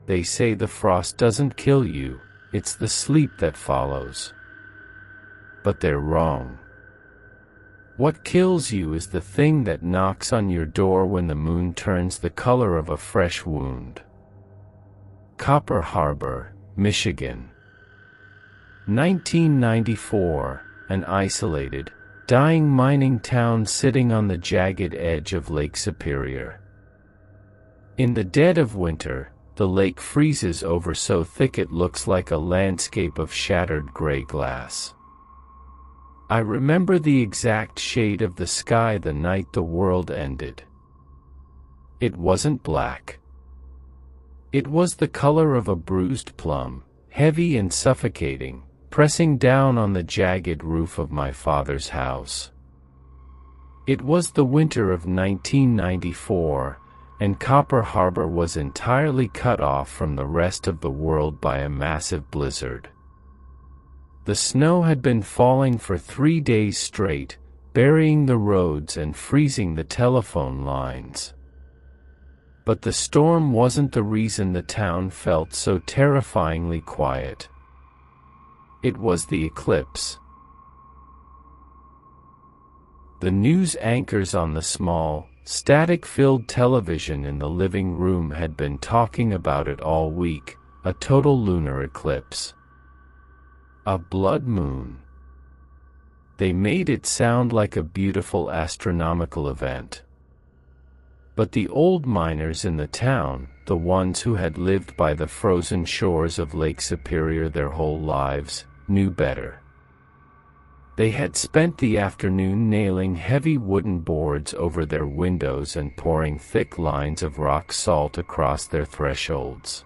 They say the frost doesn't kill you, it's the sleep that follows. But they're wrong. What kills you is the thing that knocks on your door when the moon turns the color of a fresh wound. Copper Harbor, Michigan. 1994, an isolated, dying mining town sitting on the jagged edge of Lake Superior. In the dead of winter, the lake freezes over so thick it looks like a landscape of shattered gray glass. I remember the exact shade of the sky the night the world ended. It wasn't black. It was the color of a bruised plum, heavy and suffocating, pressing down on the jagged roof of my father's house. It was the winter of 1994, and Copper Harbor was entirely cut off from the rest of the world by a massive blizzard. The snow had been falling for 3 days straight, burying the roads and freezing the telephone lines. But the storm wasn't the reason the town felt so terrifyingly quiet. It was the eclipse. The news anchors on the small, static-filled television in the living room had been talking about it all week, a total lunar eclipse. A blood moon. They made it sound like a beautiful astronomical event. But the old miners in the town, the ones who had lived by the frozen shores of Lake Superior their whole lives, knew better. They had spent the afternoon nailing heavy wooden boards over their windows and pouring thick lines of rock salt across their thresholds.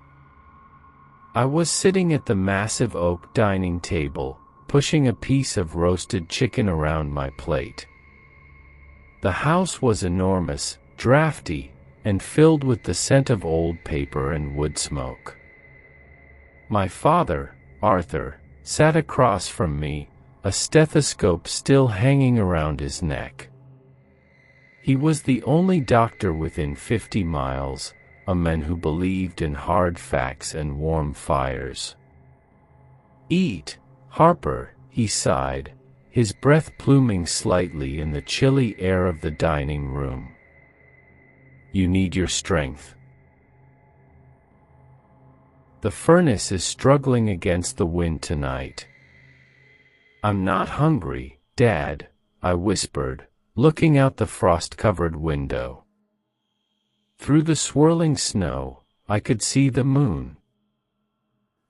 I was sitting at the massive oak dining table, pushing a piece of roasted chicken around my plate. The house was enormous, drafty, and filled with the scent of old paper and wood smoke. My father, Arthur, sat across from me, a stethoscope still hanging around his neck. He was the only doctor within 50 miles, a man who believed in hard facts and warm fires. "Eat, Harper," he sighed, his breath pluming slightly in the chilly air of the dining room. "You need your strength. The furnace is struggling against the wind tonight." "I'm not hungry, Dad," I whispered, looking out the frost-covered window. Through the swirling snow, I could see the moon.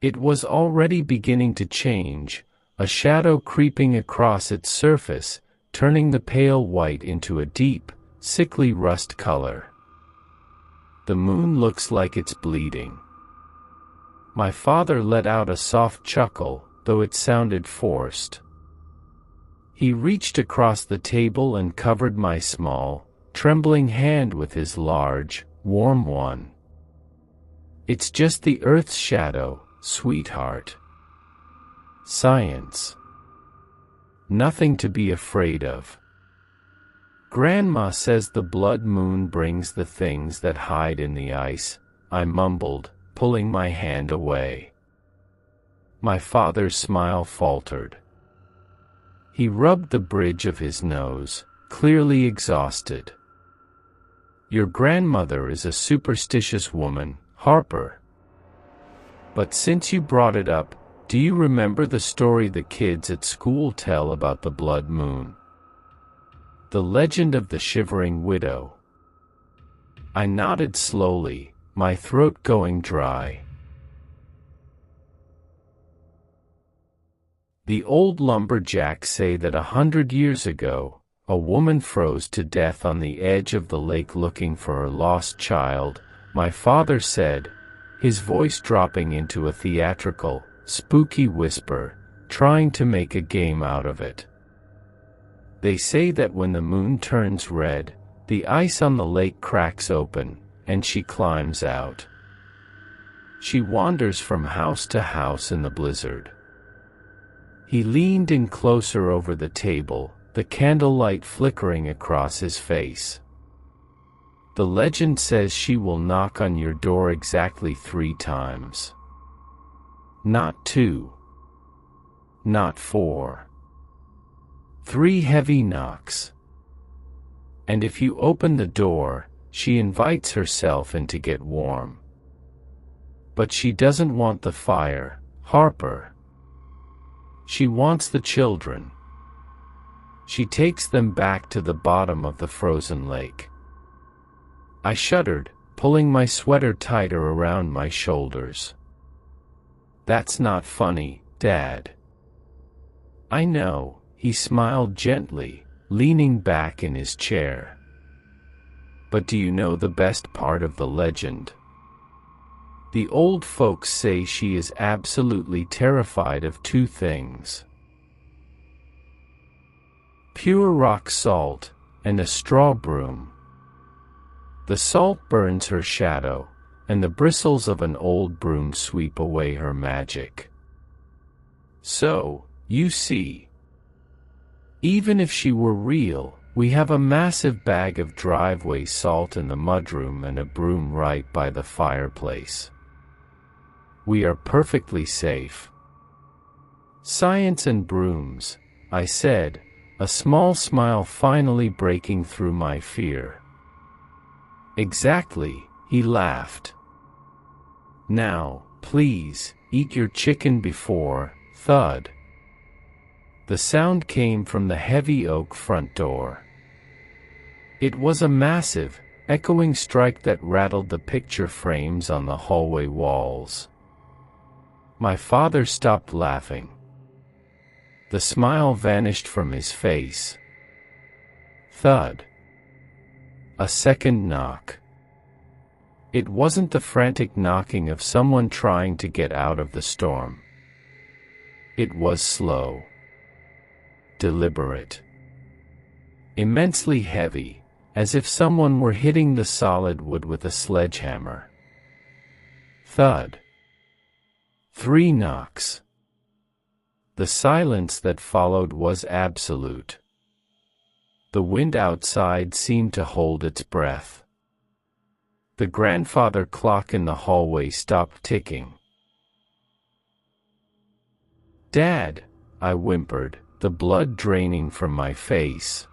It was already beginning to change, a shadow creeping across its surface, turning the pale white into a deep, sickly rust color. "The moon looks like it's bleeding." My father let out a soft chuckle, though it sounded forced. He reached across the table and covered my small, trembling hand with his large, warm one. "It's just the Earth's shadow, sweetheart. Science. Nothing to be afraid of." "Grandma says the blood moon brings the things that hide in the ice," I mumbled, pulling my hand away. My father's smile faltered. He rubbed the bridge of his nose, clearly exhausted. "Your grandmother is a superstitious woman, Harper. But since you brought it up, do you remember the story the kids at school tell about the blood moon? The legend of the shivering widow?" I nodded slowly, my throat going dry. The old lumberjacks say that 100 years ago, a woman froze to death on the edge of the lake looking for her lost child, my father said, his voice dropping into a theatrical, spooky whisper, trying to make a game out of it. "They say that when the moon turns red, the ice on the lake cracks open, and she climbs out. She wanders from house to house in the blizzard." He leaned in closer over the table, the candlelight flickering across his face. The legend says she will knock on your door exactly 3 times. Not 2. Not 4. 3 heavy knocks. And if you open the door, she invites herself in to get warm. But she doesn't want the fire, Harper. She wants the children. She takes them back to the bottom of the frozen lake. I shuddered, pulling my sweater tighter around my shoulders. That's not funny, Dad. I know, he smiled gently, leaning back in his chair. But do you know the best part of the legend? The old folks say she is absolutely terrified of 2 things: pure rock salt and a straw broom. The salt burns her shadow, and the bristles of an old broom sweep away her magic. So, you see, even if she were real, we have a massive bag of driveway salt in the mudroom and a broom right by the fireplace. We are perfectly safe. Science and brooms, I said, a small smile finally breaking through my fear. Exactly, he laughed. Now, please, eat your chicken before, thud. The sound came from the heavy oak front door. It was a massive, echoing strike that rattled the picture frames on the hallway walls. My father stopped laughing. The smile vanished from his face. Thud. A second knock. It wasn't the frantic knocking of someone trying to get out of the storm. It was slow, deliberate, immensely heavy, as if someone were hitting the solid wood with a sledgehammer. Thud. 3 knocks. The silence that followed was absolute. The wind outside seemed to hold its breath. The grandfather clock in the hallway stopped ticking. Dad, I whimpered, the blood draining from my face.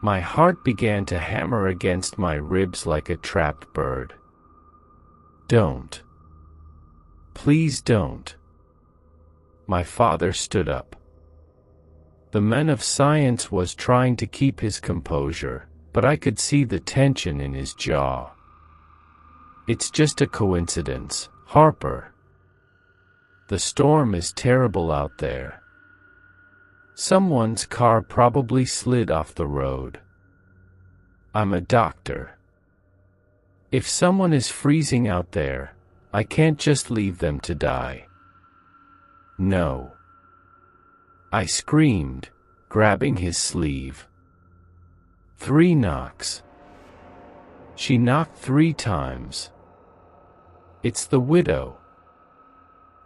My heart began to hammer against my ribs like a trapped bird. Don't. Please don't. My father stood up. The man of science was trying to keep his composure, but I could see the tension in his jaw. It's just a coincidence, Harper. The storm is terrible out there. Someone's car probably slid off the road. I'm a doctor. If someone is freezing out there, I can't just leave them to die. No. I screamed, grabbing his sleeve. 3 knocks. She knocked 3 times. It's the widow.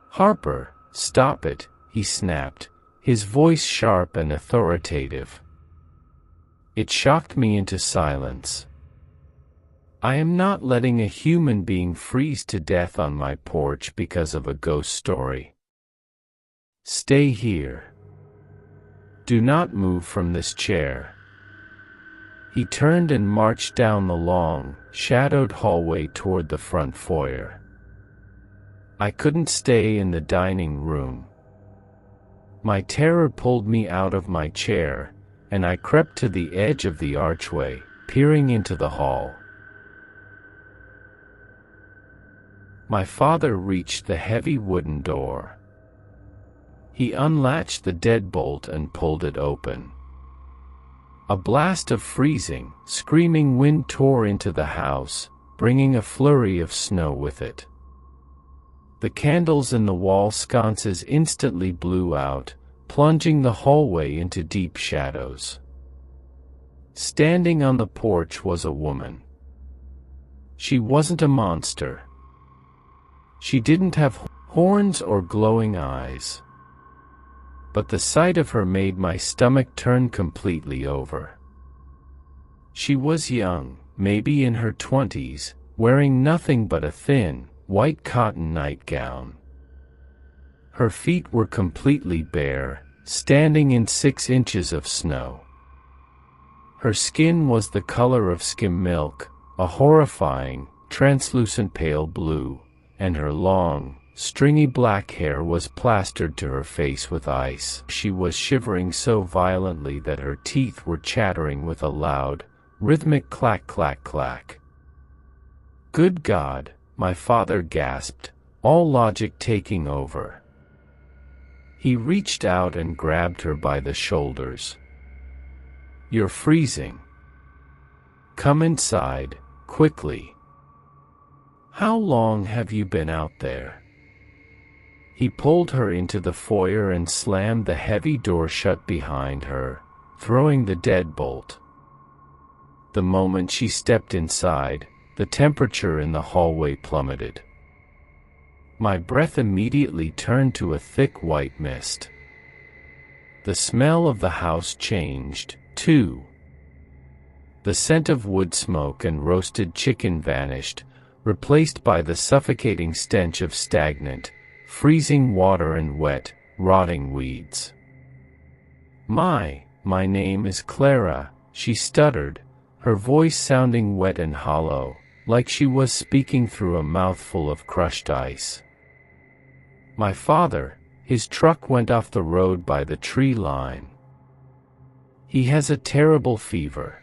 Harper, stop it, he snapped, his voice sharp and authoritative. It shocked me into silence. I am not letting a human being freeze to death on my porch because of a ghost story. Stay here. Do not move from this chair. He turned and marched down the long, shadowed hallway toward the front foyer. I couldn't stay in the dining room. My terror pulled me out of my chair, and I crept to the edge of the archway, peering into the hall. My father reached the heavy wooden door. He unlatched the deadbolt and pulled it open. A blast of freezing, screaming wind tore into the house, bringing a flurry of snow with it. The candles in the wall sconces instantly blew out, plunging the hallway into deep shadows. Standing on the porch was a woman. She wasn't a monster. She didn't have horns or glowing eyes. But the sight of her made my stomach turn completely over. She was young, maybe in her 20s, wearing nothing but a thin, white cotton nightgown. Her feet were completely bare, standing in 6 inches of snow. Her skin was the color of skim milk, a horrifying, translucent pale blue, and her long, stringy black hair was plastered to her face with ice. She was shivering so violently that her teeth were chattering with a loud, rhythmic clack clack clack. "Good God," my father gasped, all logic taking over. He reached out and grabbed her by the shoulders. "You're freezing. Come inside, quickly. How long have you been out there?" He pulled her into the foyer and slammed the heavy door shut behind her, throwing the deadbolt. The moment she stepped inside, the temperature in the hallway plummeted. My breath immediately turned to a thick white mist. The smell of the house changed, too. The scent of wood smoke and roasted chicken vanished, replaced by the suffocating stench of stagnant, freezing water and wet, rotting weeds. My name is Clara," she stuttered, her voice sounding wet and hollow, like she was speaking through a mouthful of crushed ice. My father, his truck went off the road by the tree line. "He has a terrible fever.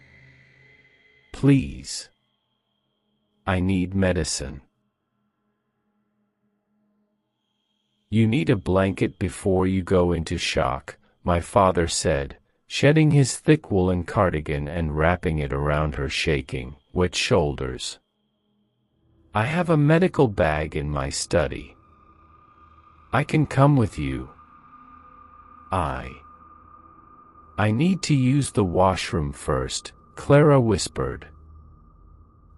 Please. I need medicine." "You need a blanket before you go into shock," my father said, shedding his thick woolen cardigan and wrapping it around her shaking, wet shoulders. "I have a medical bag in my study. I can come with you." I need to use the washroom first," Clara whispered.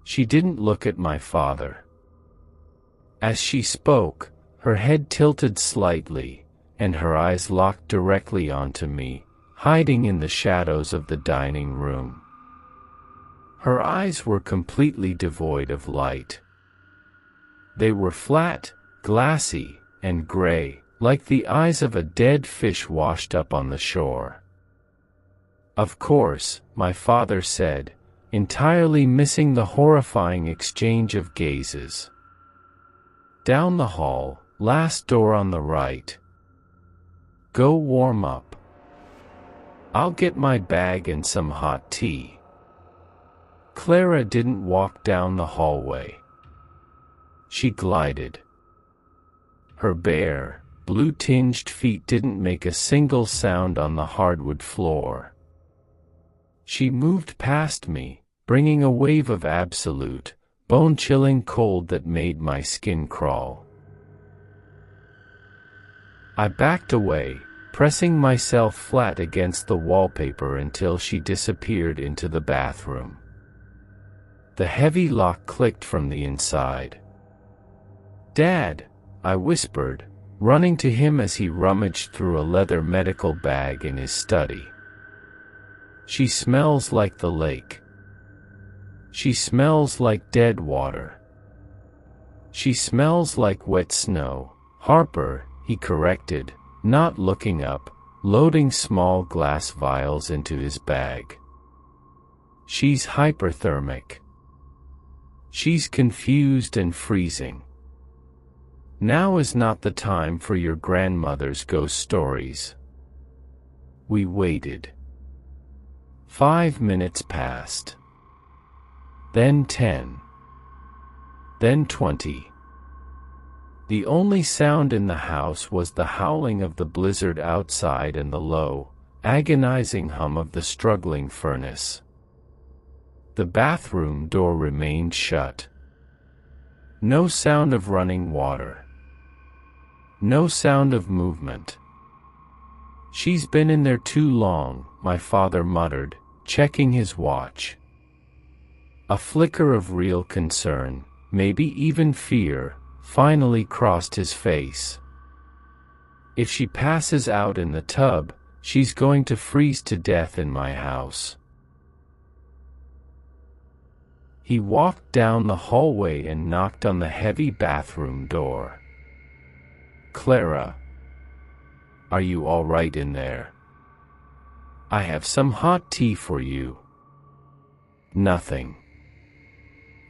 She didn't look at my father. As she spoke, her head tilted slightly, and her eyes locked directly onto me, hiding in the shadows of the dining room. Her eyes were completely devoid of light. They were flat, glassy, and gray, like the eyes of a dead fish washed up on the shore. "Of course," my father said, entirely missing the horrifying exchange of gazes. "Down the hall, last door on the right. Go warm up. I'll get my bag and some hot tea." Clara didn't walk down the hallway. She glided. Her bare, blue-tinged feet didn't make a single sound on the hardwood floor. She moved past me, bringing a wave of absolute, bone-chilling cold that made my skin crawl. I backed away, pressing myself flat against the wallpaper until she disappeared into the bathroom. The heavy lock clicked from the inside. "Dad," I whispered, running to him as he rummaged through a leather medical bag in his study. "She smells like the lake. She smells like dead water. She smells like wet snow, Harper," he corrected, not looking up, loading small glass vials into his bag. "She's hyperthermic. She's confused and freezing. Now is not the time for your grandmother's ghost stories." We waited. 5 minutes passed. Then 10. Then 20. The only sound in the house was the howling of the blizzard outside and the low, agonizing hum of the struggling furnace. The bathroom door remained shut. No sound of running water. No sound of movement. "She's been in there too long," my father muttered, checking his watch. A flicker of real concern, maybe even fear, finally crossed his face. "If she passes out in the tub, she's going to freeze to death in my house." He walked down the hallway and knocked on the heavy bathroom door. "Clara, are you all right in there? I have some hot tea for you." Nothing.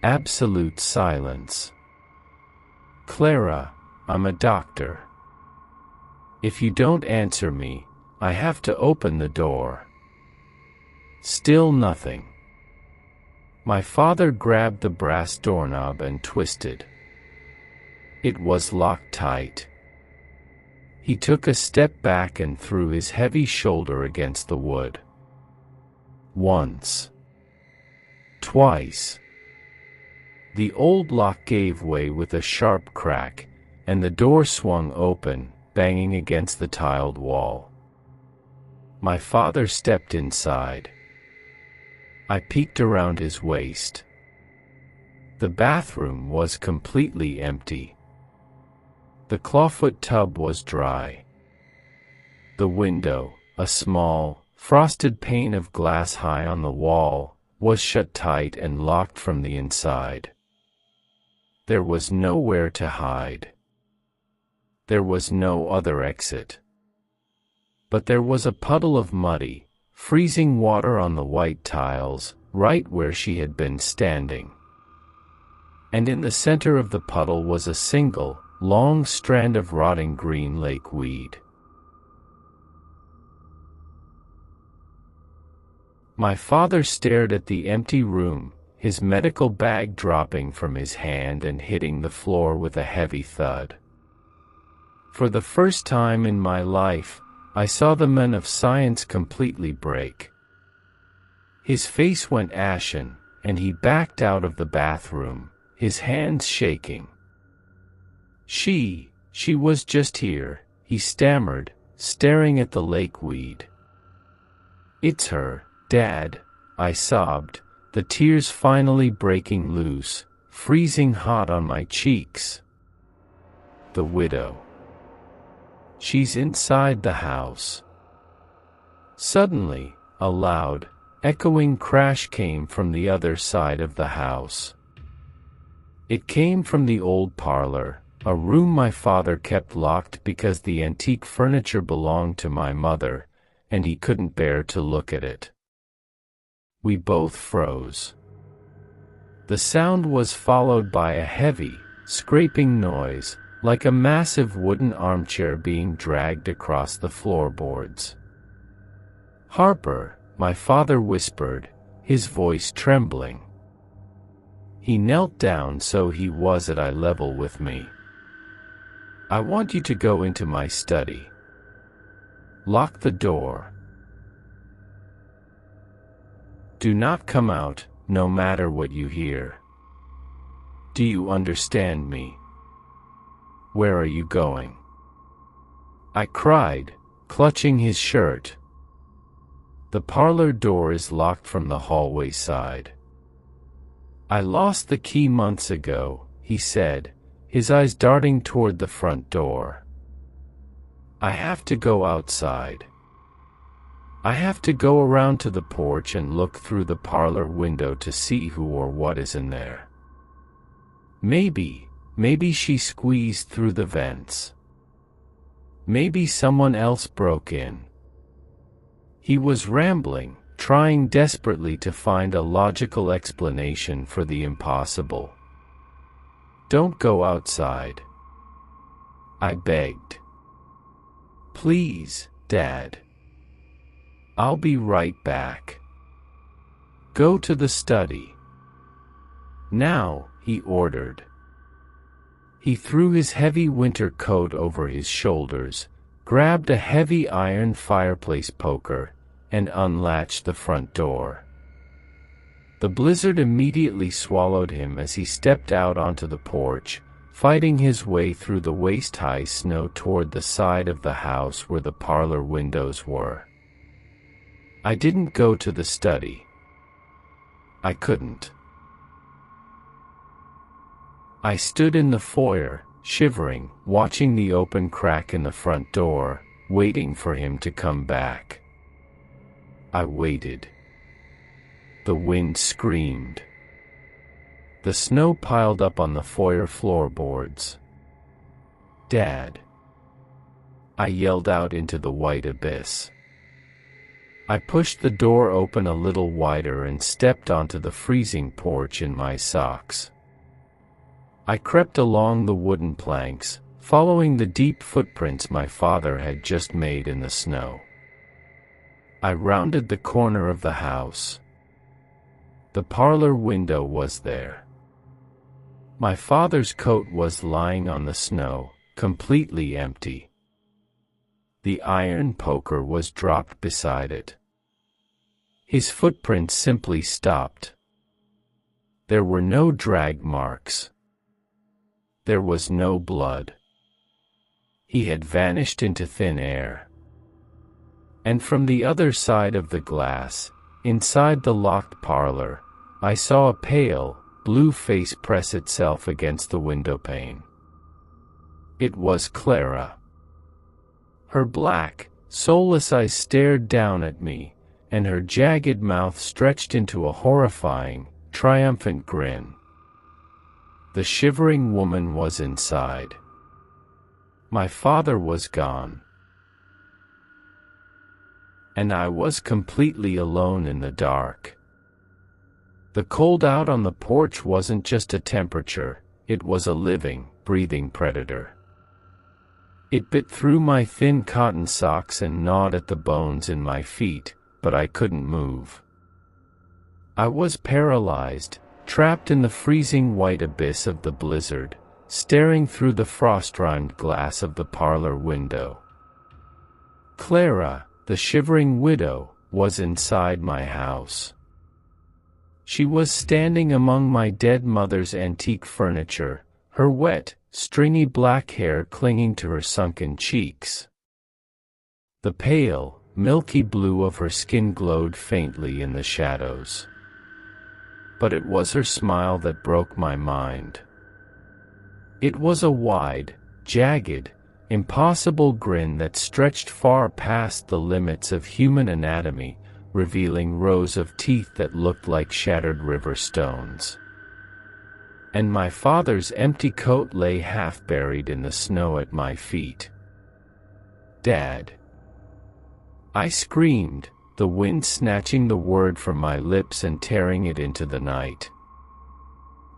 Absolute silence. "Clara, I'm a doctor. If you don't answer me, I have to open the door." Still nothing. My father grabbed the brass doorknob and twisted. It was locked tight. He took a step back and threw his heavy shoulder against the wood. Once. Twice. The old lock gave way with a sharp crack, and the door swung open, banging against the tiled wall. My father stepped inside. I peeked around his waist. The bathroom was completely empty. The clawfoot tub was dry. The window, a small, frosted pane of glass high on the wall, was shut tight and locked from the inside. There was nowhere to hide. There was no other exit. But there was a puddle of muddy, freezing water on the white tiles, right where she had been standing. And in the center of the puddle was a single, long strand of rotting green lake weed. My father stared at the empty room, his medical bag dropping from his hand and hitting the floor with a heavy thud. For the first time in my life, I saw the man of science completely break. His face went ashen, and he backed out of the bathroom, his hands shaking. She was just here," he stammered, staring at the lake weed. "It's her, Dad," I sobbed, the tears finally breaking loose, freezing hot on my cheeks. "The widow. She's inside the house." Suddenly, a loud, echoing crash came from the other side of the house. It came from the old parlor, a room my father kept locked because the antique furniture belonged to my mother, and he couldn't bear to look at it. We both froze. The sound was followed by a heavy, scraping noise, like a massive wooden armchair being dragged across the floorboards. "Harper," my father whispered, his voice trembling. He knelt down so he was at eye level with me. "I want you to go into my study. Lock the door. Do not come out, no matter what you hear. Do you understand me? Where are you going?" I cried, clutching his shirt. "The parlor door is locked from the hallway side. I lost the key months ago," he said, his eyes darting toward the front door. "I have to go outside. I have to go around to the porch and look through the parlor window to see who or what is in there. Maybe she squeezed through the vents. Maybe someone else broke in." He was rambling, trying desperately to find a logical explanation for the impossible. "Don't go outside," I begged. "Please, Dad. I'll be right back. Go to the study. Now," he ordered. He threw his heavy winter coat over his shoulders, grabbed a heavy iron fireplace poker, and unlatched the front door. The blizzard immediately swallowed him as he stepped out onto the porch, fighting his way through the waist-high snow toward the side of the house where the parlor windows were. I didn't go to the study. I couldn't. I stood in the foyer, shivering, watching the open crack in the front door, waiting for him to come back. I waited. The wind screamed. The snow piled up on the foyer floorboards. "Dad!" I yelled out into the white abyss. I pushed the door open a little wider and stepped onto the freezing porch in my socks. I crept along the wooden planks, following the deep footprints my father had just made in the snow. I rounded the corner of the house. The parlor window was there. My father's coat was lying on the snow, completely empty. The iron poker was dropped beside it. His footprints simply stopped. There were no drag marks. There was no blood. He had vanished into thin air. And from the other side of the glass, inside the locked parlor, I saw a pale, blue face press itself against the windowpane. It was Clara. Her black, soulless eyes stared down at me, and her jagged mouth stretched into a horrifying, triumphant grin. The shivering woman was inside. My father was gone. And I was completely alone in the dark. The cold out on the porch wasn't just a temperature, it was a living, breathing predator. It bit through my thin cotton socks and gnawed at the bones in my feet, but I couldn't move. I was paralyzed, trapped in the freezing white abyss of the blizzard, staring through the frost-rimed glass of the parlor window. Clara, the shivering widow, was inside my house. She was standing among my dead mother's antique furniture, her wet, stringy black hair clinging to her sunken cheeks. The pale, milky blue of her skin glowed faintly in the shadows. But it was her smile that broke my mind. It was a wide, jagged, impossible grin that stretched far past the limits of human anatomy, revealing rows of teeth that looked like shattered river stones. And my father's empty coat lay half buried in the snow at my feet. "Dad!" I screamed, the wind snatching the word from my lips and tearing it into the night.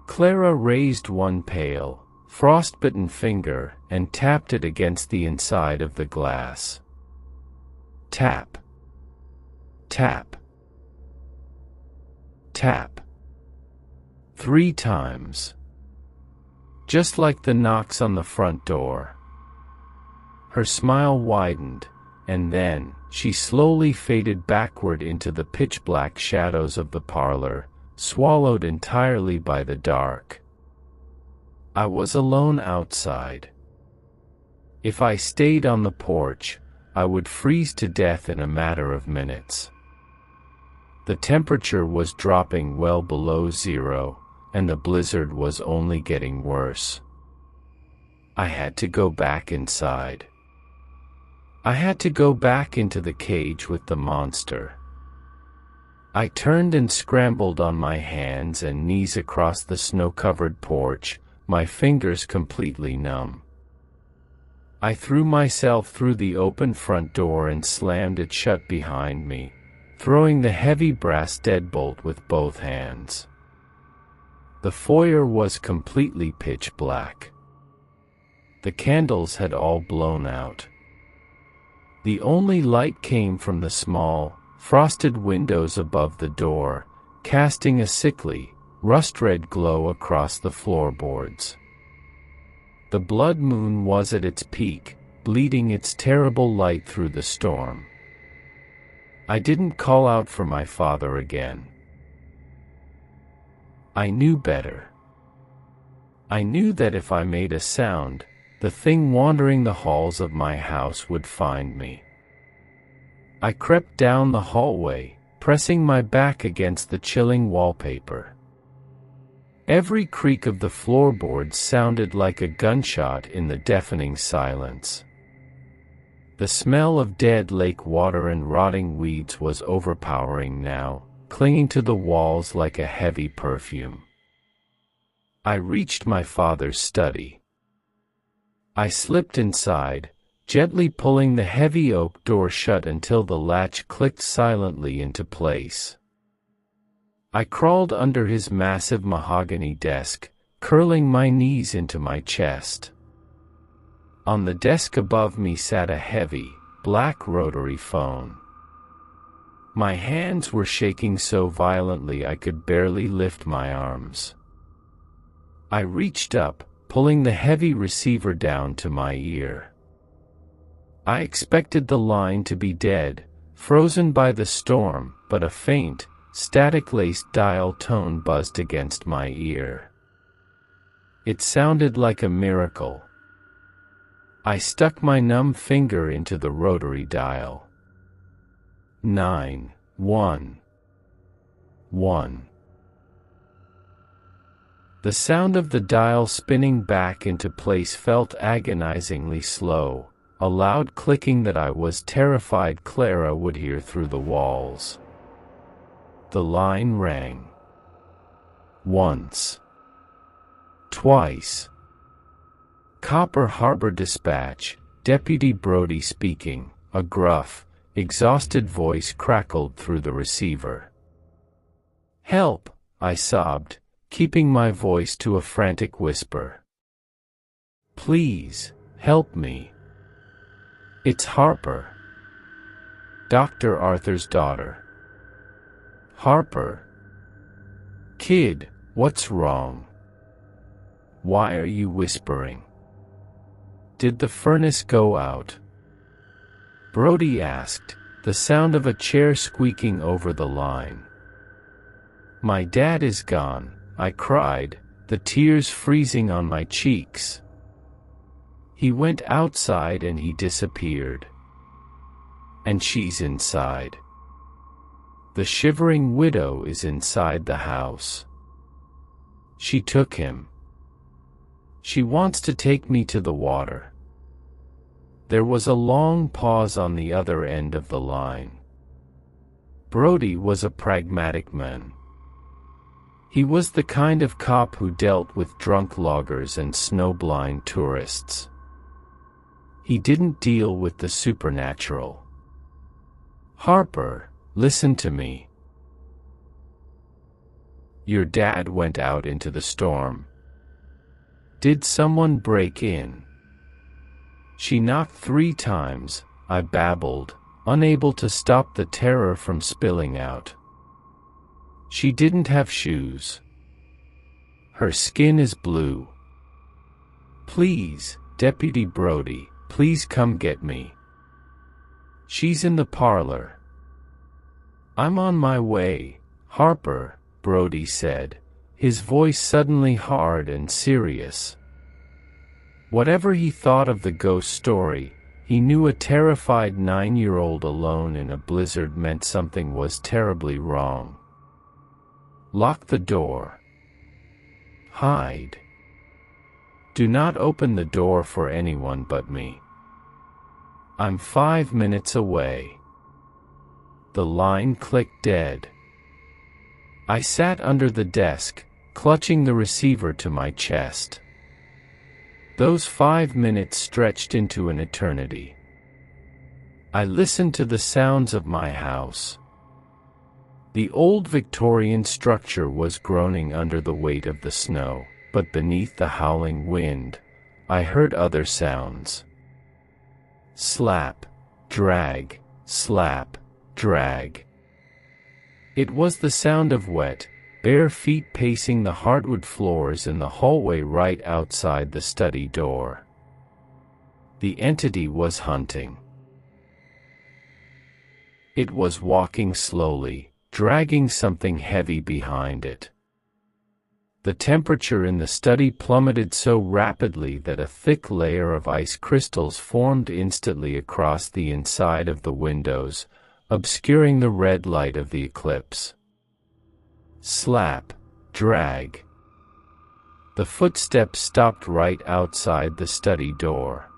Clara raised one pale, frostbitten finger and tapped it against the inside of the glass. Tap. Tap. Tap. 3 times. Just like the knocks on the front door. Her smile widened, and then she slowly faded backward into the pitch-black shadows of the parlor, swallowed entirely by the dark. I was alone outside. If I stayed on the porch, I would freeze to death in a matter of minutes. The temperature was dropping well below zero, and the blizzard was only getting worse. I had to go back inside. I had to go back into the cage with the monster. I turned and scrambled on my hands and knees across the snow-covered porch, my fingers completely numb. I threw myself through the open front door and slammed it shut behind me, throwing the heavy brass deadbolt with both hands. The foyer was completely pitch black. The candles had all blown out. The only light came from the small, frosted windows above the door, casting a sickly, rust-red glow across the floorboards. The blood moon was at its peak, bleeding its terrible light through the storm. I didn't call out for my father again. I knew better. I knew that if I made a sound, the thing wandering the halls of my house would find me. I crept down the hallway, pressing my back against the chilling wallpaper. Every creak of the floorboards sounded like a gunshot in the deafening silence. The smell of dead lake water and rotting weeds was overpowering now, clinging to the walls like a heavy perfume. I reached my father's study. I slipped inside, gently pulling the heavy oak door shut until the latch clicked silently into place. I crawled under his massive mahogany desk, curling my knees into my chest. On the desk above me sat a heavy, black rotary phone. My hands were shaking so violently I could barely lift my arms. I reached up, pulling the heavy receiver down to my ear. I expected the line to be dead, frozen by the storm, but a faint, static-laced dial tone buzzed against my ear. It sounded like a miracle. I stuck my numb finger into the rotary dial. 911. The sound of the dial spinning back into place felt agonizingly slow, a loud clicking that I was terrified Clara would hear through the walls. The line rang. Once. Twice. Copper Harbor Dispatch, Deputy Brody speaking, a gruff, exhausted voice crackled through the receiver. "Help," I sobbed, keeping my voice to a frantic whisper. "Please, help me. It's Harper. Dr. Arthur's daughter." "Harper? Kid, what's wrong? Why are you whispering? Did the furnace go out?" Brody asked, the sound of a chair squeaking over the line. "My dad is gone," I cried, the tears freezing on my cheeks. "He went outside and he disappeared. And she's inside. The shivering widow is inside the house. She took him. She wants to take me to the water." There was a long pause on the other end of the line. Brody was a pragmatic man. He was the kind of cop who dealt with drunk loggers and snowblind tourists. He didn't deal with the supernatural. "Harper, listen to me. Your dad went out into the storm. Did someone break in?" She knocked 3 times, I babbled, unable to stop the terror from spilling out. "She didn't have shoes. Her skin is blue. Please, Deputy Brody, please come get me. She's in the parlor." "I'm on my way, Harper," Brody said, his voice suddenly hard and serious. Whatever he thought of the ghost story, he knew a terrified 9-year-old alone in a blizzard meant something was terribly wrong. "Lock the door. Hide. Do not open the door for anyone but me. I'm 5 minutes away." The line clicked dead. I sat under the desk, clutching the receiver to my chest. Those 5 minutes stretched into an eternity. I listened to the sounds of my house. The old Victorian structure was groaning under the weight of the snow, but beneath the howling wind, I heard other sounds. Slap, drag, slap, drag. It was the sound of wet, bare feet pacing the hardwood floors in the hallway right outside the study door. The entity was hunting. It was walking slowly, dragging something heavy behind it. The temperature in the study plummeted so rapidly that a thick layer of ice crystals formed instantly across the inside of the windows, obscuring the red light of the eclipse. Slap, drag. The footsteps stopped right outside the study door.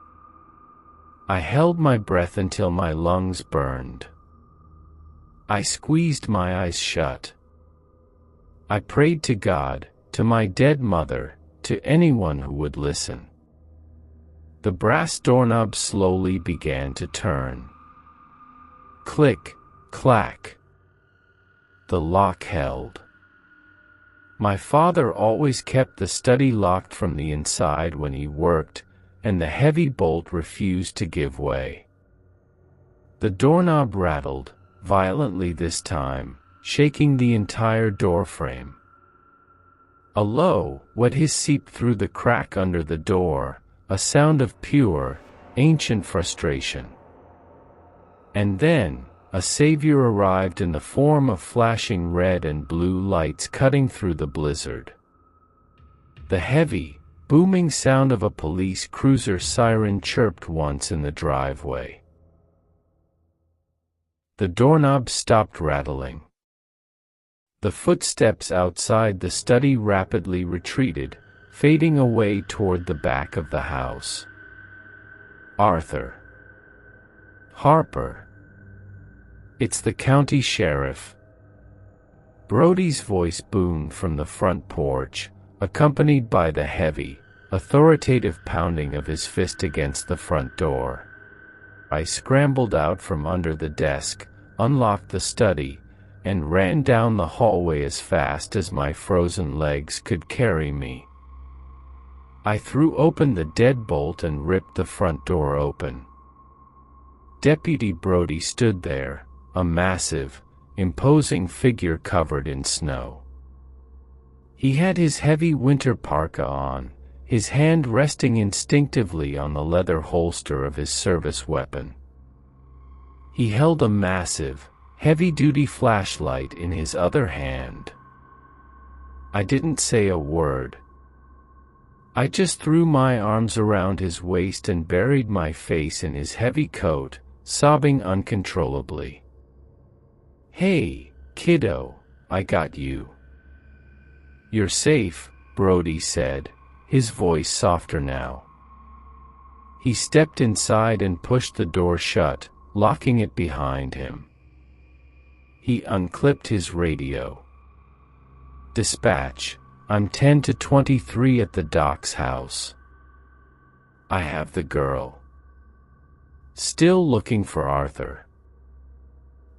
I held my breath until my lungs burned. I squeezed my eyes shut. I prayed to God, to my dead mother, to anyone who would listen. The brass doorknob slowly began to turn. Click, clack. The lock held. My father always kept the study locked from the inside when he worked, and the heavy bolt refused to give way. The doorknob rattled, violently this time, shaking the entire doorframe. A low, wet hiss seeped through the crack under the door, a sound of pure, ancient frustration. And then, a savior arrived in the form of flashing red and blue lights cutting through the blizzard. The heavy, booming sound of a police cruiser siren chirped once in the driveway. The doorknob stopped rattling. The footsteps outside the study rapidly retreated, fading away toward the back of the house. Arthur. Harper. It's the county sheriff. Brody's voice boomed from the front porch, accompanied by the heavy, authoritative pounding of his fist against the front door. I scrambled out from under the desk, unlocked the study, and ran down the hallway as fast as my frozen legs could carry me. I threw open the deadbolt and ripped the front door open. Deputy Brody stood there, a massive, imposing figure covered in snow. He had his heavy winter parka on, his hand resting instinctively on the leather holster of his service weapon. He held a massive, heavy-duty flashlight in his other hand. I didn't say a word. I just threw my arms around his waist and buried my face in his heavy coat, sobbing uncontrollably. "Hey, kiddo, I got you." "You're safe," Brody said, his voice softer now. He stepped inside and pushed the door shut, locking it behind him. He unclipped his radio. "Dispatch, I'm 10 to 23 at the doc's house. I have the girl. Still looking for Arthur."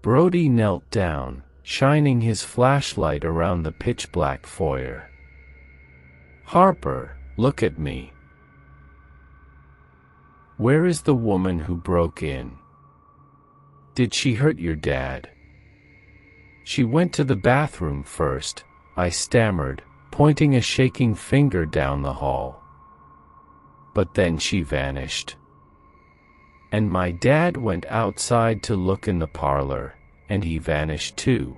Brody knelt down, shining his flashlight around the pitch-black foyer. "Harper, look at me. Where is the woman who broke in? Did she hurt your dad?" "She went to the bathroom first," I stammered, pointing a shaking finger down the hall. "But then she vanished. And my dad went outside to look in the parlor, and he vanished too.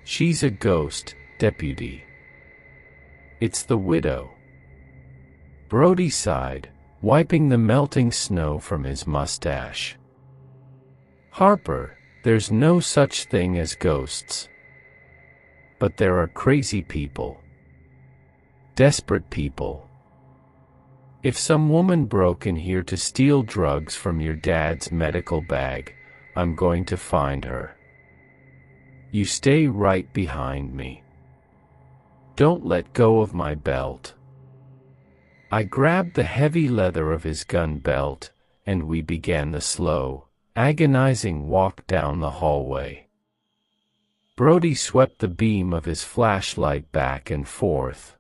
She's a ghost, deputy. It's the widow." Brody sighed, wiping the melting snow from his mustache. "Harper, there's no such thing as ghosts. But there are crazy people. Desperate people. If some woman broke in here to steal drugs from your dad's medical bag, I'm going to find her. You stay right behind me. Don't let go of my belt." I grabbed the heavy leather of his gun belt, and we began the slow, agonizing walk down the hallway. Brody swept the beam of his flashlight back and forth.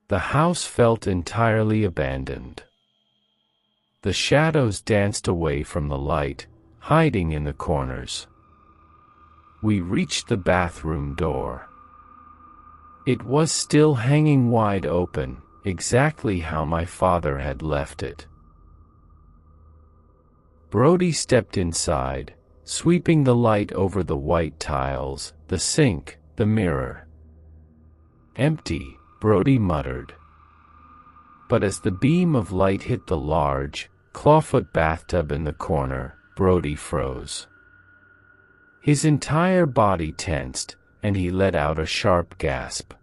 The house felt entirely abandoned. The shadows danced away from the light, hiding in the corners. We reached the bathroom door. It was still hanging wide open, exactly how my father had left it. Brody stepped inside, sweeping the light over the white tiles, the sink, the mirror. "Empty," Brody muttered. But as the beam of light hit the large, clawfoot bathtub in the corner, Brody froze. His entire body tensed, and he let out a sharp gasp.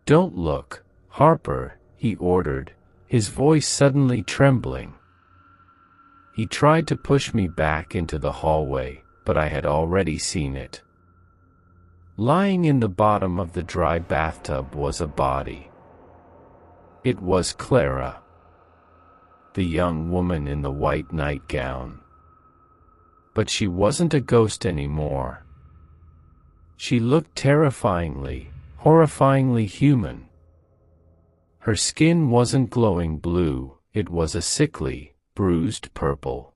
"Don't look, Harper," he ordered, his voice suddenly trembling. He tried to push me back into the hallway, but I had already seen it. Lying in the bottom of the dry bathtub was a body. It was Clara, the young woman in the white nightgown. But she wasn't a ghost anymore. She looked terrifyingly, horrifyingly human. Her skin wasn't glowing blue, it was a sickly, bruised purple.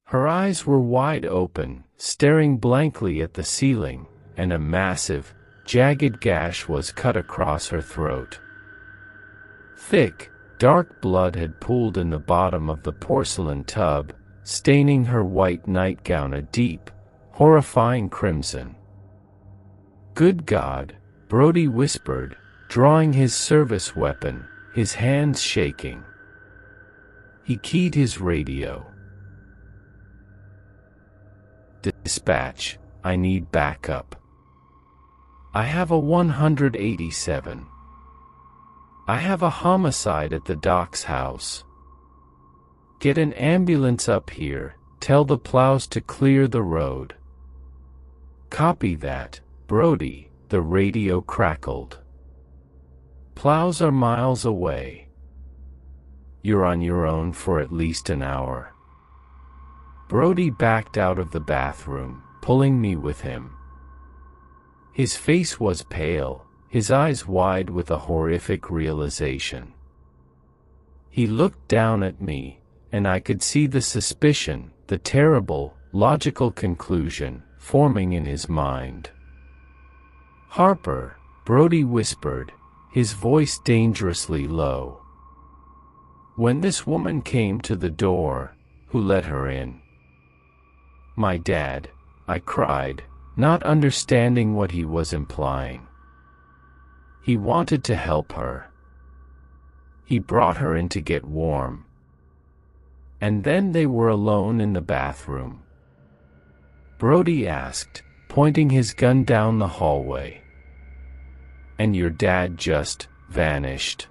Her eyes were wide open, staring blankly at the ceiling, and a massive, jagged gash was cut across her throat. Thick, dark blood had pooled in the bottom of the porcelain tub, staining her white nightgown a deep, horrifying crimson. "Good God," Brody whispered, drawing his service weapon, his hands shaking. He keyed his radio. "Dispatch, I need backup. I have a 187. I have a homicide at the Doc's house. Get an ambulance up here, tell the plows to clear the road." "Copy that, Brody," the radio crackled. "Plows are miles away. You're on your own for at least an hour." Brody backed out of the bathroom, pulling me with him. His face was pale, his eyes wide with a horrific realization. He looked down at me, and I could see the suspicion, the terrible, logical conclusion, forming in his mind. "Harper," Brody whispered, his voice dangerously low. "When this woman came to the door, who let her in?" "My dad," I cried, not understanding what he was implying. "He wanted to help her. He brought her in to get warm. And then they were alone in the bathroom." Brody asked, pointing his gun down the hallway. "And your dad just vanished.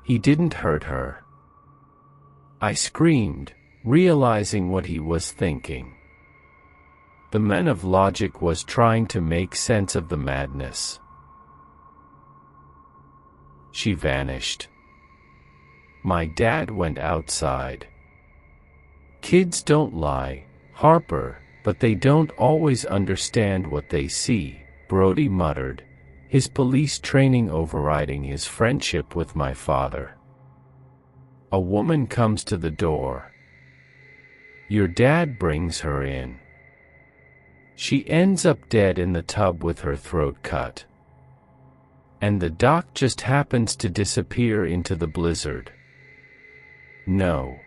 He didn't hurt her." I screamed, realizing what he was thinking. The man of logic was trying to make sense of the madness. "She vanished. My dad went outside." "Kids don't lie, Harper, but they don't always understand what they see," Brody muttered, his police training overriding his friendship with my father. "A woman comes to the door. Your dad brings her in. She ends up dead in the tub with her throat cut. And the doc just happens to disappear into the blizzard." "No.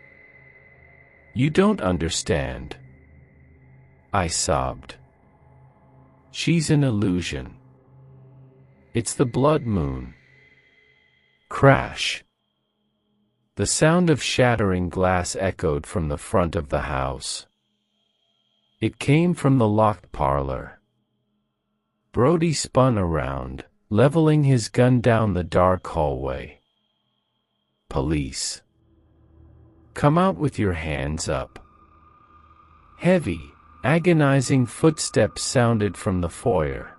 You don't understand." I sobbed. "She's an illusion. It's the blood moon." Crash. The sound of shattering glass echoed from the front of the house. It came from the locked parlor. Brody spun around, leveling his gun down the dark hallway. "Police. Come out with your hands up." Heavy, agonizing footsteps sounded from the foyer.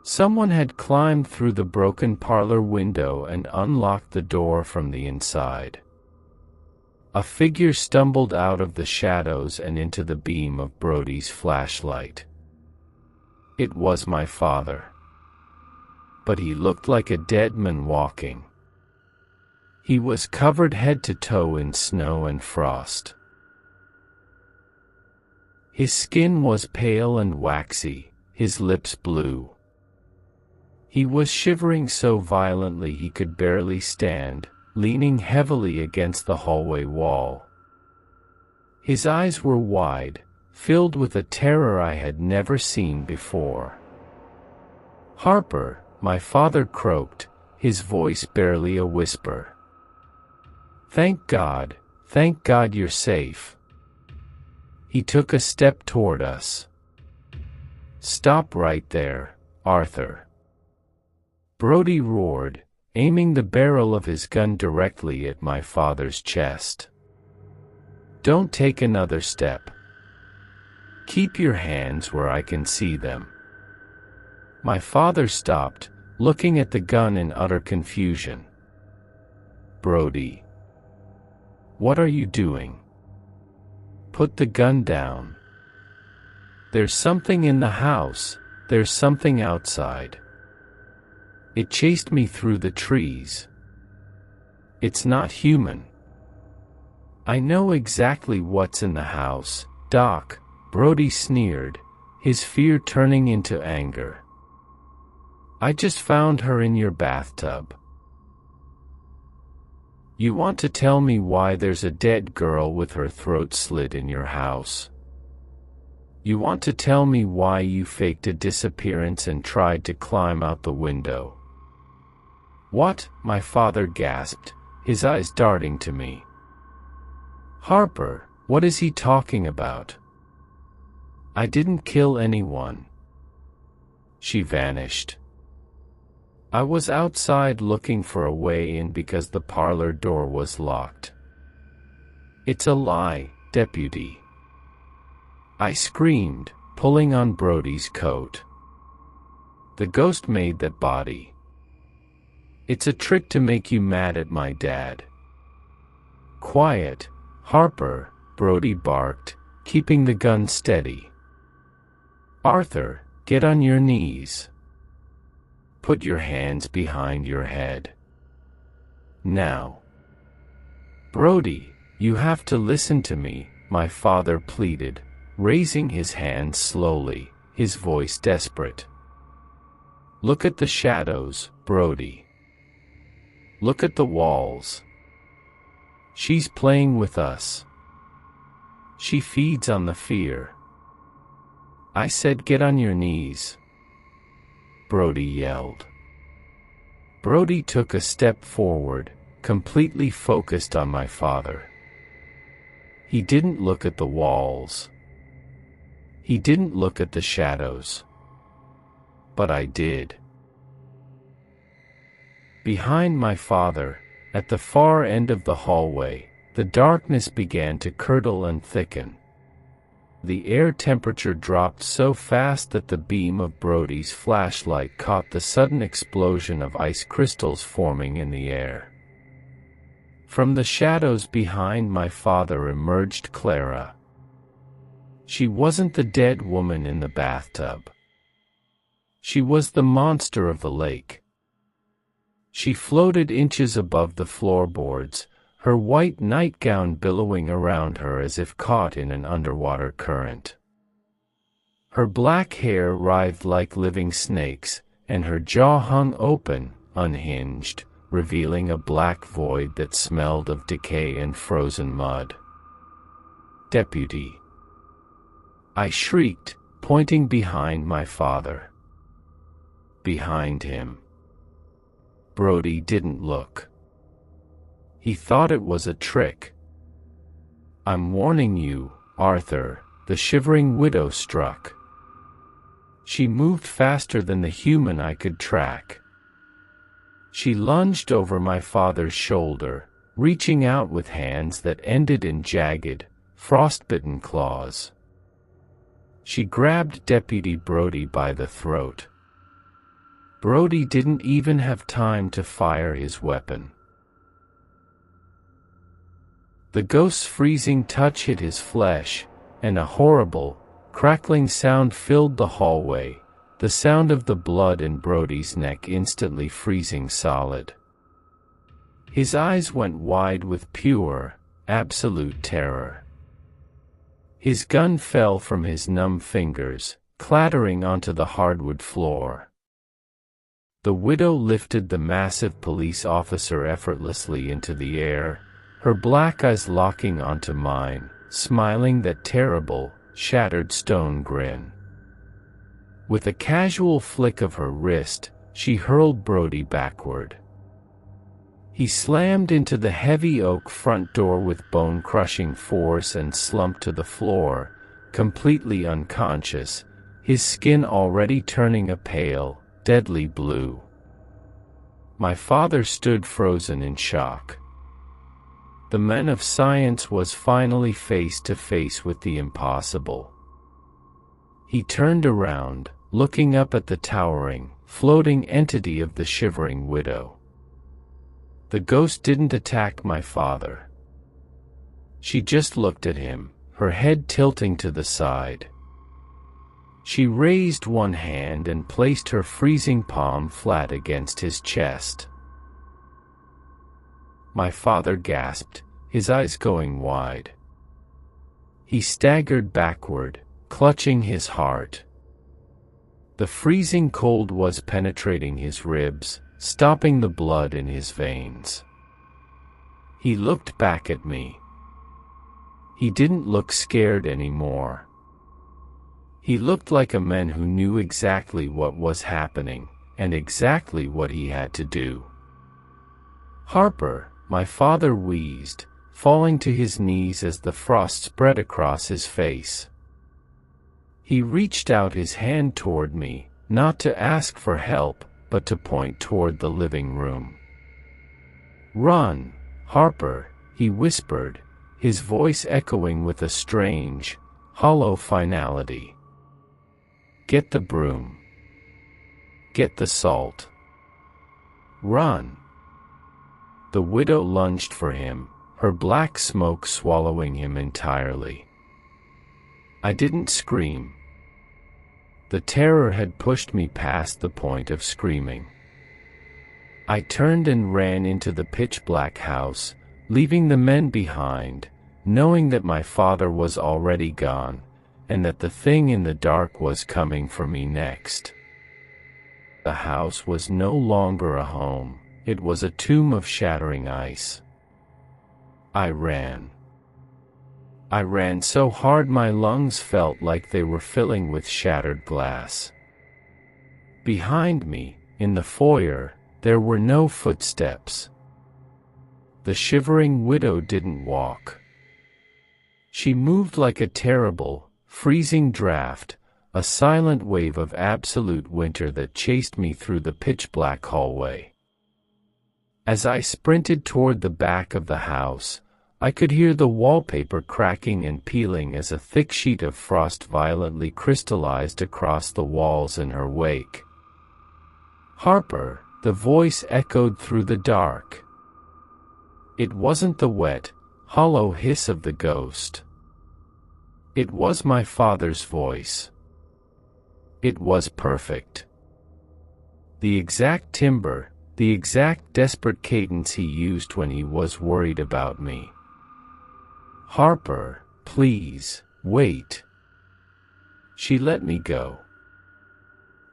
Someone had climbed through the broken parlor window and unlocked the door from the inside. A figure stumbled out of the shadows and into the beam of Brody's flashlight. It was my father. But he looked like a dead man walking. He was covered head to toe in snow and frost. His skin was pale and waxy, his lips blue. He was shivering so violently he could barely stand, leaning heavily against the hallway wall. His eyes were wide, filled with a terror I had never seen before. "Harper," my father croaked, his voice barely a whisper. Thank God you're safe." He took a step toward us. "Stop right there, Arthur." Brody roared, aiming the barrel of his gun directly at my father's chest. "Don't take another step. Keep your hands where I can see them." My father stopped, looking at the gun in utter confusion. "Brody, what are you doing? Put the gun down. There's something in the house, there's something outside. It chased me through the trees. It's not human." "I know exactly what's in the house, Doc," Brody sneered, his fear turning into anger. "I just found her in your bathtub. You want to tell me why there's a dead girl with her throat slit in your house? You want to tell me why you faked a disappearance and tried to climb out the window?" "What?" my father gasped, his eyes darting to me. "Harper, what is he talking about? I didn't kill anyone." She vanished. I was outside looking for a way in because the parlor door was locked. "It's a lie, Deputy," I screamed, pulling on Brody's coat. "The ghost made that body. It's a trick to make you mad at my dad." "Quiet, Harper," Brody barked, keeping the gun steady. "Arthur, get on your knees. Put your hands behind your head. Now." "Brody, you have to listen to me," my father pleaded, raising his hands slowly, his voice desperate. "Look at the shadows, Brody. Look at the walls. She's playing with us. She feeds on the fear." I said, "Get on your knees," Brody yelled. Brody took a step forward, completely focused on my father. He didn't look at the walls. He didn't look at the shadows. But I did. Behind my father, at the far end of the hallway, the darkness began to curdle and thicken. The air temperature dropped so fast that the beam of Brody's flashlight caught the sudden explosion of ice crystals forming in the air. From the shadows behind my father emerged Clara. She wasn't the dead woman in the bathtub. She was the monster of the lake. She floated inches above the floorboards, her white nightgown billowing around her as if caught in an underwater current. Her black hair writhed like living snakes, and her jaw hung open, unhinged, revealing a black void that smelled of decay and frozen mud. "Deputy!" I shrieked, pointing behind my father. Behind him. Brody didn't look. He thought it was a trick. "I'm warning you, Arthur," the shivering widow struck. She moved faster than the human I could track. She lunged over my father's shoulder, reaching out with hands that ended in jagged, frostbitten claws. She grabbed Deputy Brody by the throat. Brody didn't even have time to fire his weapon. The ghost's freezing touch hit his flesh, and a horrible, crackling sound filled the hallway, the sound of the blood in Brody's neck instantly freezing solid. His eyes went wide with pure, absolute terror. His gun fell from his numb fingers, clattering onto the hardwood floor. The widow lifted the massive police officer effortlessly into the air, her black eyes locking onto mine, smiling that terrible, shattered stone grin. With a casual flick of her wrist, she hurled Brody backward. He slammed into the heavy oak front door with bone-crushing force and slumped to the floor, completely unconscious, his skin already turning a pale, deadly blue. My father stood frozen in shock. The man of science was finally face to face with the impossible. He turned around, looking up at the towering, floating entity of the shivering widow. The ghost didn't attack my father. She just looked at him, her head tilting to the side. She raised one hand and placed her freezing palm flat against his chest. My father gasped, his eyes going wide. He staggered backward, clutching his heart. The freezing cold was penetrating his ribs, stopping the blood in his veins. He looked back at me. He didn't look scared anymore. He looked like a man who knew exactly what was happening, and exactly what he had to do. "Harper," my father wheezed, falling to his knees as the frost spread across his face. He reached out his hand toward me, not to ask for help, but to point toward the living room. "Run, Harper," he whispered, his voice echoing with a strange, hollow finality. "Get the broom. Get the salt. Run." The widow lunged for him, her black smoke swallowing him entirely. I didn't scream. The terror had pushed me past the point of screaming. I turned and ran into the pitch-black house, leaving the men behind, knowing that my father was already gone, and that the thing in the dark was coming for me next. The house was no longer a home, it was a tomb of shattering ice. I ran. I ran so hard my lungs felt like they were filling with shattered glass. Behind me, in the foyer, there were no footsteps. The shivering widow didn't walk. She moved like a terrible, freezing draft, a silent wave of absolute winter that chased me through the pitch-black hallway. As I sprinted toward the back of the house, I could hear the wallpaper cracking and peeling as a thick sheet of frost violently crystallized across the walls in her wake. "Harper," the voice echoed through the dark. It wasn't the wet, hollow hiss of the ghost. It was my father's voice. It was perfect. The exact timbre, the exact desperate cadence he used when he was worried about me. "Harper, please, wait." She let me go.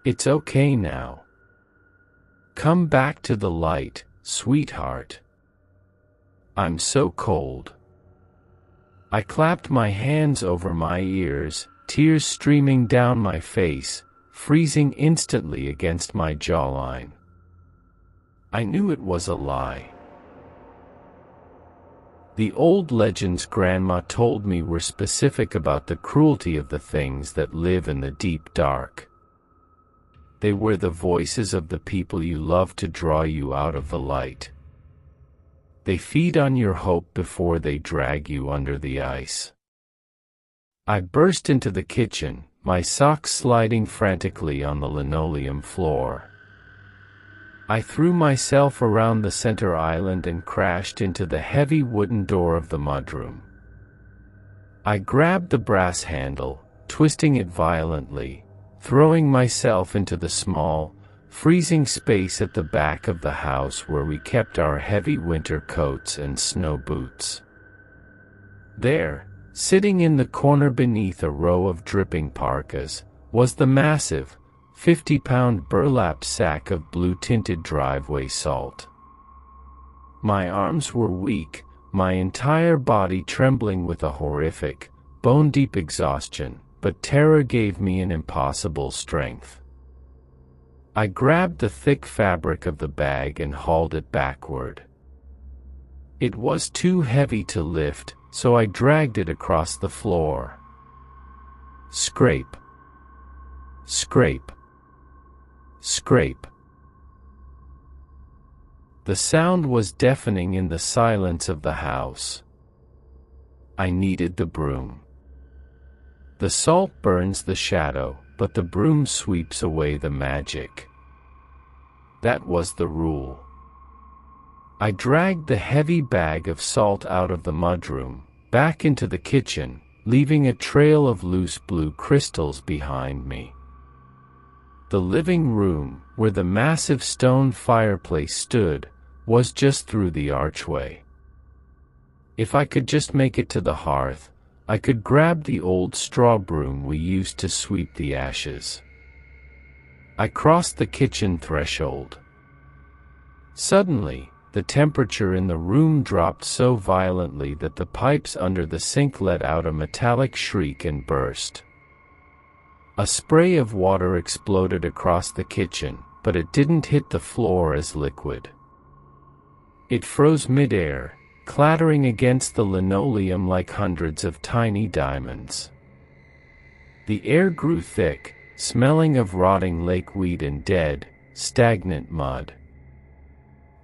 "It's okay now. Come back to the light, sweetheart. I'm so cold." I clapped my hands over my ears, tears streaming down my face, freezing instantly against my jawline. I knew it was a lie. The old legends Grandma told me were specific about the cruelty of the things that live in the deep dark. They were the voices of the people you love to draw you out of the light. They feed on your hope before they drag you under the ice. I burst into the kitchen, my socks sliding frantically on the linoleum floor. I threw myself around the center island and crashed into the heavy wooden door of the mudroom. I grabbed the brass handle, twisting it violently, throwing myself into the small, freezing space at the back of the house where we kept our heavy winter coats and snow boots. There, sitting in the corner beneath a row of dripping parkas, was the massive, 50-pound burlap sack of blue-tinted driveway salt. My arms were weak, my entire body trembling with a horrific, bone-deep exhaustion, but terror gave me an impossible strength. I grabbed the thick fabric of the bag and hauled it backward. It was too heavy to lift, so I dragged it across the floor. Scrape. Scrape. Scrape. The sound was deafening in the silence of the house. I needed the broom. The salt burns the shadow, but the broom sweeps away the magic. That was the rule. I dragged the heavy bag of salt out of the mudroom, back into the kitchen, leaving a trail of loose blue crystals behind me. The living room, where the massive stone fireplace stood, was just through the archway. If I could just make it to the hearth, I could grab the old straw broom we used to sweep the ashes. I crossed the kitchen threshold. Suddenly, the temperature in the room dropped so violently that the pipes under the sink let out a metallic shriek and burst. A spray of water exploded across the kitchen, but it didn't hit the floor as liquid. It froze midair, clattering against the linoleum like hundreds of tiny diamonds. The air grew thick, smelling of rotting lakeweed and dead, stagnant mud.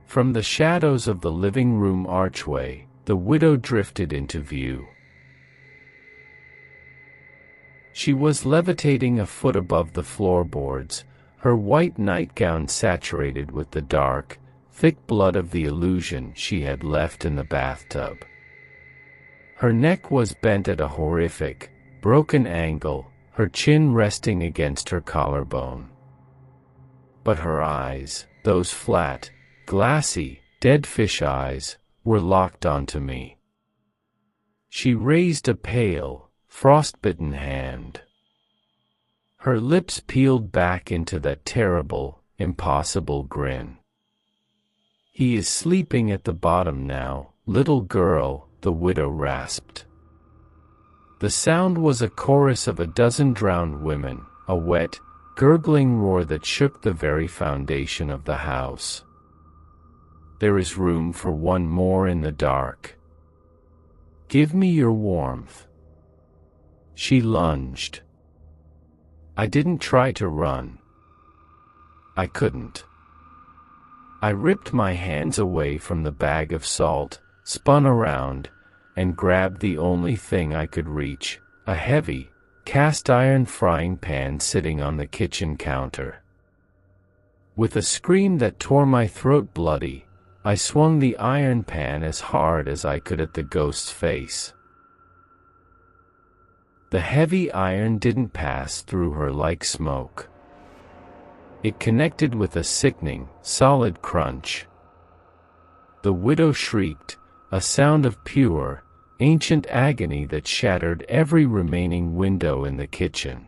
From the shadows of the living room archway, the widow drifted into view. She was levitating a foot above the floorboards, her white nightgown saturated with the dark, thick blood of the illusion she had left in the bathtub. Her neck was bent at a horrific, broken angle, her chin resting against her collarbone. But her eyes, those flat, glassy, dead fish eyes, were locked onto me. She raised a pale, frostbitten hand. Her lips peeled back into that terrible, impossible grin. "He is sleeping at the bottom now, little girl," the widow rasped. The sound was a chorus of a dozen drowned women, a wet, gurgling roar that shook the very foundation of the house. "There is room for one more in the dark. Give me your warmth." She lunged. I didn't try to run. I couldn't. I ripped my hands away from the bag of salt, spun around, and grabbed the only thing I could reach, a heavy, cast-iron frying pan sitting on the kitchen counter. With a scream that tore my throat bloody, I swung the iron pan as hard as I could at the ghost's face. The heavy iron didn't pass through her like smoke. It connected with a sickening, solid crunch. The widow shrieked, a sound of pure, ancient agony that shattered every remaining window in the kitchen.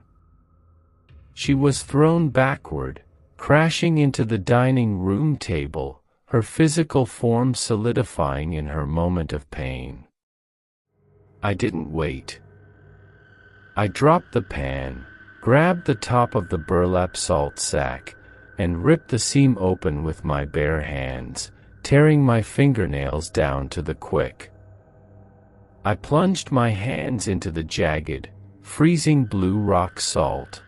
She was thrown backward, crashing into the dining room table, her physical form solidifying in her moment of pain. I didn't wait. I dropped the pan, grabbed the top of the burlap salt sack, and ripped the seam open with my bare hands, tearing my fingernails down to the quick. I plunged my hands into the jagged, freezing blue rock salt.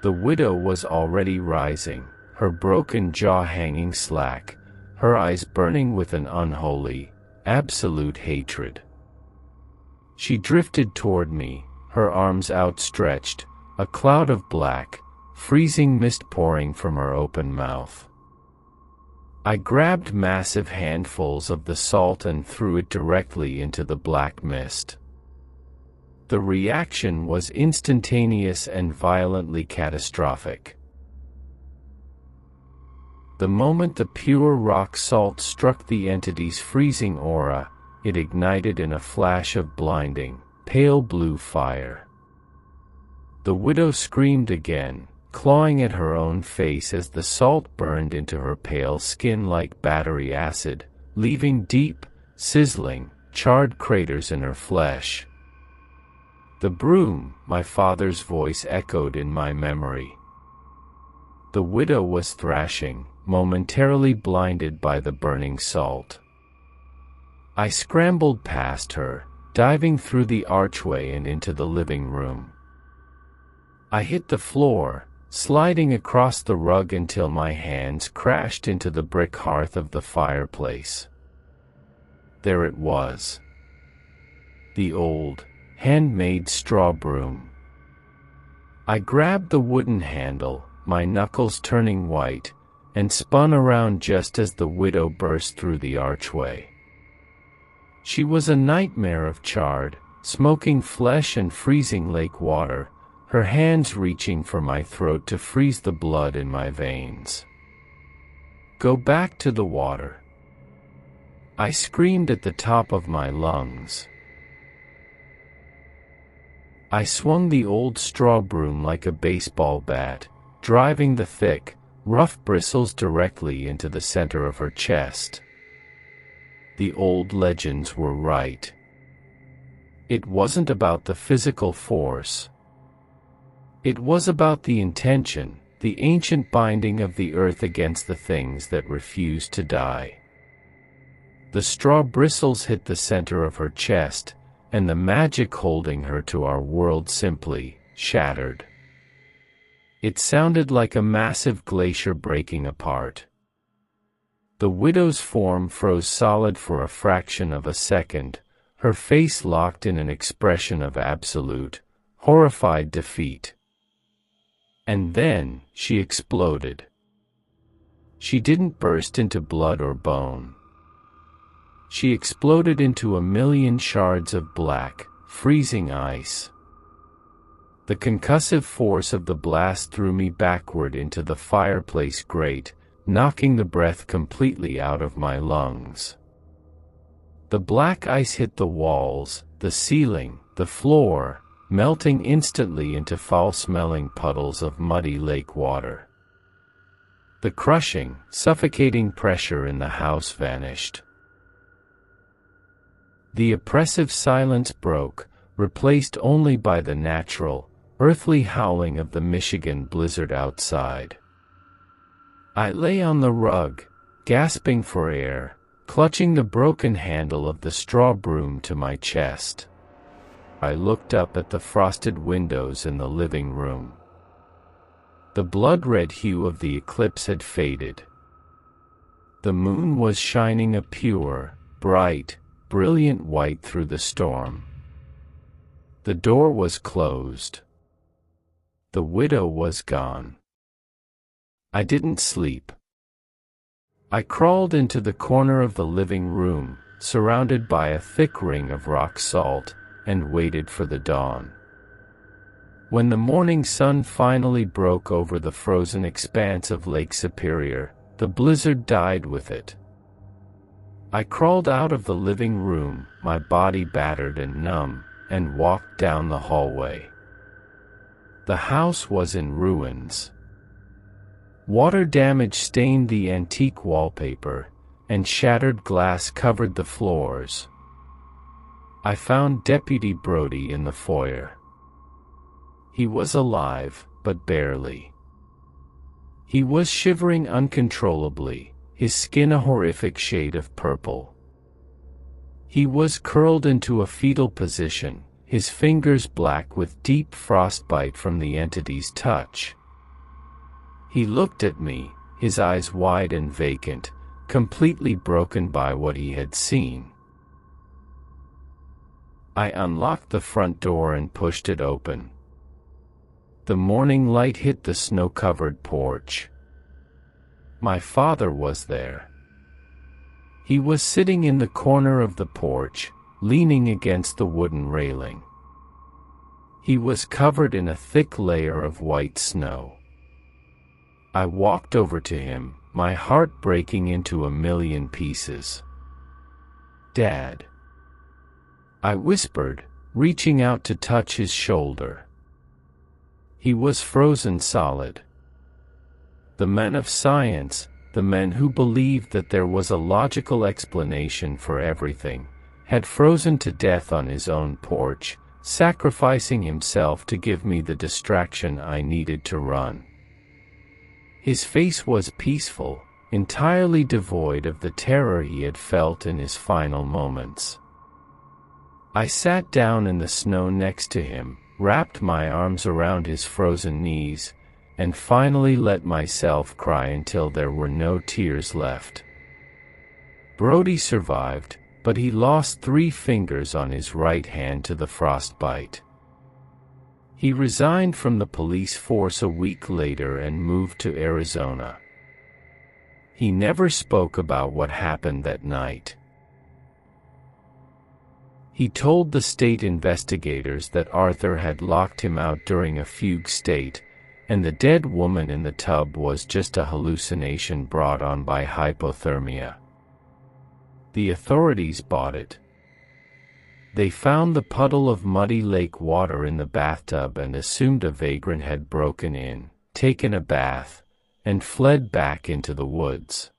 The widow was already rising, her broken jaw hanging slack, her eyes burning with an unholy, absolute hatred. She drifted toward me, her arms outstretched, a cloud of black, freezing mist pouring from her open mouth. I grabbed massive handfuls of the salt and threw it directly into the black mist. The reaction was instantaneous and violently catastrophic. The moment the pure rock salt struck the entity's freezing aura, it ignited in a flash of blinding, pale blue fire. The widow screamed again, clawing at her own face as the salt burned into her pale skin like battery acid, leaving deep, sizzling, charred craters in her flesh. "The broom," my father's voice echoed in my memory. The widow was thrashing, momentarily blinded by the burning salt. I scrambled past her, diving through the archway and into the living room. I hit the floor, sliding across the rug until my hands crashed into the brick hearth of the fireplace. There it was. The old, handmade straw broom. I grabbed the wooden handle, my knuckles turning white, and spun around just as the widow burst through the archway. She was a nightmare of charred, smoking flesh and freezing lake water, her hands reaching for my throat to freeze the blood in my veins. "Go back to the water," I screamed at the top of my lungs. I swung the old straw broom like a baseball bat, driving the thick, rough bristles directly into the center of her chest. The old legends were right. It wasn't about the physical force. It was about the intention, the ancient binding of the earth against the things that refused to die. The straw bristles hit the center of her chest, and the magic holding her to our world simply shattered. It sounded like a massive glacier breaking apart. The widow's form froze solid for a fraction of a second, her face locked in an expression of absolute, horrified defeat. And then, she exploded. She didn't burst into blood or bone. She exploded into a million shards of black, freezing ice. The concussive force of the blast threw me backward into the fireplace grate, knocking the breath completely out of my lungs. The black ice hit the walls, the ceiling, the floor, melting instantly into foul-smelling puddles of muddy lake water. The crushing, suffocating pressure in the house vanished. The oppressive silence broke, replaced only by the natural, earthly howling of the Michigan blizzard outside. I lay on the rug, gasping for air, clutching the broken handle of the straw broom to my chest. I looked up at the frosted windows in the living room. The blood-red hue of the eclipse had faded. The moon was shining a pure, bright, brilliant white through the storm. The door was closed. The widow was gone. I didn't sleep. I crawled into the corner of the living room, surrounded by a thick ring of rock salt, and waited for the dawn. When the morning sun finally broke over the frozen expanse of Lake Superior, the blizzard died with it. I crawled out of the living room, my body battered and numb, and walked down the hallway. The house was in ruins. Water damage stained the antique wallpaper, and shattered glass covered the floors. I found Deputy Brody in the foyer. He was alive, but barely. He was shivering uncontrollably, his skin a horrific shade of purple. He was curled into a fetal position, his fingers black with deep frostbite from the entity's touch. He looked at me, his eyes wide and vacant, completely broken by what he had seen. I unlocked the front door and pushed it open. The morning light hit the snow-covered porch. My father was there. He was sitting in the corner of the porch, leaning against the wooden railing. He was covered in a thick layer of white snow. I walked over to him, my heart breaking into a million pieces. "Dad," I whispered, reaching out to touch his shoulder. He was frozen solid. The men of science, the men who believed that there was a logical explanation for everything, had frozen to death on his own porch, sacrificing himself to give me the distraction I needed to run. His face was peaceful, entirely devoid of the terror he had felt in his final moments. I sat down in the snow next to him, wrapped my arms around his frozen knees, and finally let myself cry until there were no tears left. Brody survived, but he lost 3 fingers on his right hand to the frostbite. He resigned from the police force a week later and moved to Arizona. He never spoke about what happened that night. He told the state investigators that Arthur had locked him out during a fugue state, and the dead woman in the tub was just a hallucination brought on by hypothermia. The authorities bought it. They found the puddle of muddy lake water in the bathtub and assumed a vagrant had broken in, taken a bath, and fled back into the woods.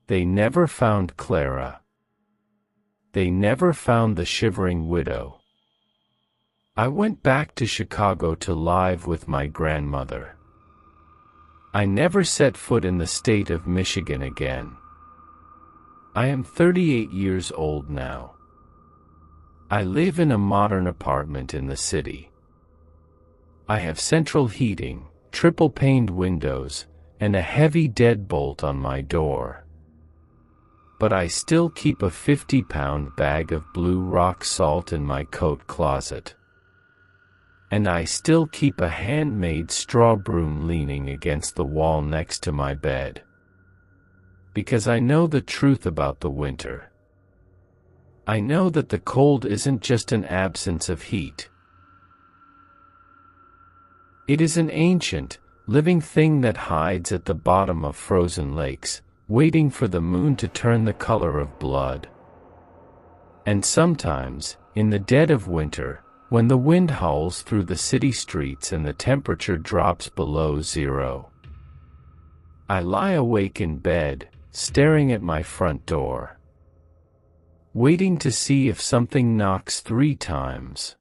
They never found Clara. They never found the shivering widow. I went back to Chicago to live with my grandmother. I never set foot in the state of Michigan again. I am 38 years old now. I live in a modern apartment in the city. I have central heating, triple-paned windows, and a heavy deadbolt on my door. But I still keep a 50-pound bag of blue rock salt in my coat closet. And I still keep a handmade straw broom leaning against the wall next to my bed. Because I know the truth about the winter. I know that the cold isn't just an absence of heat. It is an ancient, living thing that hides at the bottom of frozen lakes, waiting for the moon to turn the color of blood. And sometimes, in the dead of winter, when the wind howls through the city streets and the temperature drops below 0, I lie awake in bed, staring at my front door, waiting to see if something knocks 3 times.